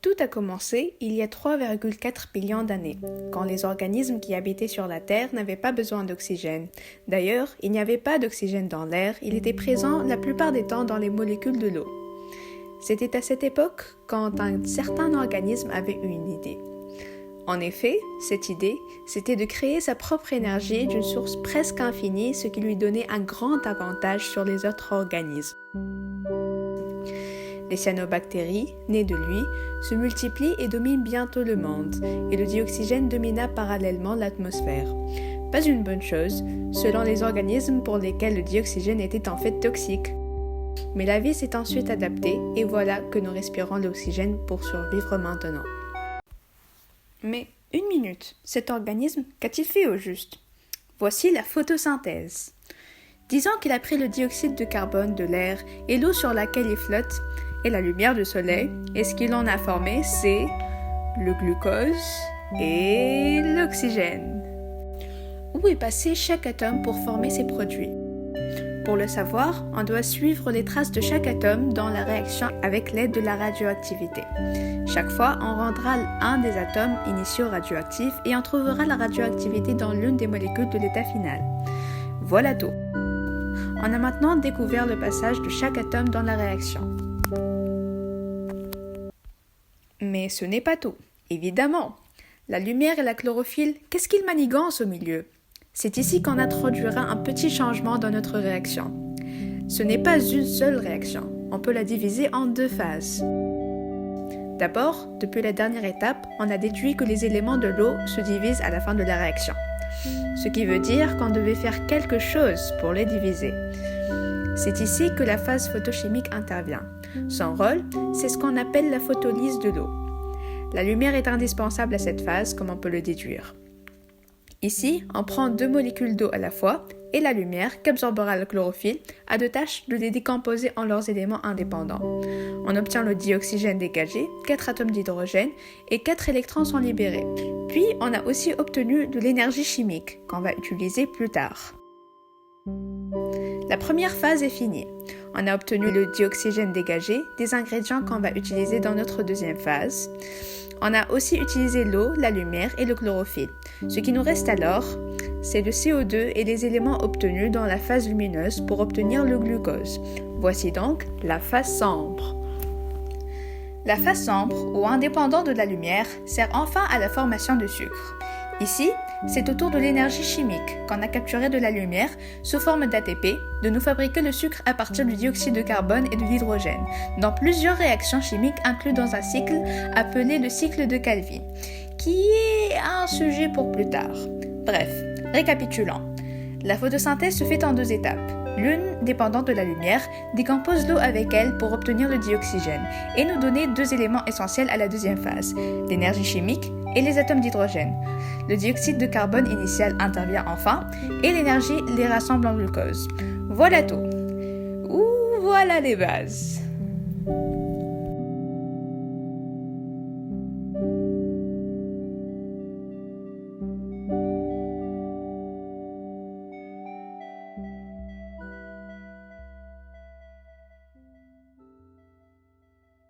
Tout a commencé il y a 3,4 millions d'années, quand les organismes qui habitaient sur la Terre n'avaient pas besoin d'oxygène. D'ailleurs, il n'y avait pas d'oxygène dans l'air, il était présent la plupart des temps dans les molécules de l'eau. C'était à cette époque quand un certain organisme avait eu une idée. En effet, cette idée, c'était de créer sa propre énergie d'une source presque infinie, ce qui lui donnait un grand avantage sur les autres organismes. Les cyanobactéries, nées de lui, se multiplient et dominent bientôt le monde, et le dioxygène domina parallèlement l'atmosphère. Pas une bonne chose, selon les organismes pour lesquels le dioxygène était en fait toxique. Mais la vie s'est ensuite adaptée, et voilà que nous respirons l'oxygène pour survivre maintenant. Mais, une minute, cet organisme, qu'a-t-il fait au juste? Voici la photosynthèse. Disons qu'il a pris le dioxyde de carbone de l'air et l'eau sur laquelle il flotte, et la lumière du soleil, et ce qu'il en a formé, c'est le glucose et l'oxygène. Où est passé chaque atome pour former ces produits? Pour le savoir, on doit suivre les traces de chaque atome dans la réaction avec l'aide de la radioactivité. Chaque fois, on rendra un des atomes initiaux radioactifs et on trouvera la radioactivité dans l'une des molécules de l'état final. Voilà tout. On a maintenant découvert le passage de chaque atome dans la réaction. Mais ce n'est pas tout, évidemment. La lumière et la chlorophylle, qu'est-ce qu'ils manigancent au milieu? C'est ici qu'on introduira un petit changement dans notre réaction. Ce n'est pas une seule réaction, on peut la diviser en deux phases. D'abord, depuis la dernière étape, on a déduit que les éléments de l'eau se divisent à la fin de la réaction. Ce qui veut dire qu'on devait faire quelque chose pour les diviser. C'est ici que la phase photochimique intervient. Son rôle, c'est ce qu'on appelle la photolyse de l'eau. La lumière est indispensable à cette phase, comme on peut le déduire. Ici, on prend deux molécules d'eau à la fois, et la lumière, qu'absorbera la chlorophylle, a de tâche de les décomposer en leurs éléments indépendants. On obtient le dioxygène dégagé, 4 atomes d'hydrogène, et 4 électrons sont libérés. Puis, on a aussi obtenu de l'énergie chimique, qu'on va utiliser plus tard. La première phase est finie. On a obtenu le dioxygène dégagé, des ingrédients qu'on va utiliser dans notre deuxième phase. On a aussi utilisé l'eau, la lumière et le chlorophylle. Ce qui nous reste alors, c'est le CO2 et les éléments obtenus dans la phase lumineuse pour obtenir le glucose. Voici donc la phase sombre. La phase sombre, ou indépendante de la lumière, sert enfin à la formation de sucre. Ici, c'est autour de l'énergie chimique qu'on a capturé de la lumière sous forme d'ATP de nous fabriquer le sucre à partir du dioxyde de carbone et de l'hydrogène, dans plusieurs réactions chimiques incluses dans un cycle appelé le cycle de Calvin, qui est un sujet pour plus tard. Bref, récapitulons. La photosynthèse se fait en deux étapes. L'une, dépendante de la lumière, décompose l'eau avec elle pour obtenir le dioxygène et nous donner deux éléments essentiels à la deuxième phase, l'énergie chimique et les atomes d'hydrogène. Le dioxyde de carbone initial intervient enfin et l'énergie les rassemble en glucose. Voilà tout. Ou voilà les bases.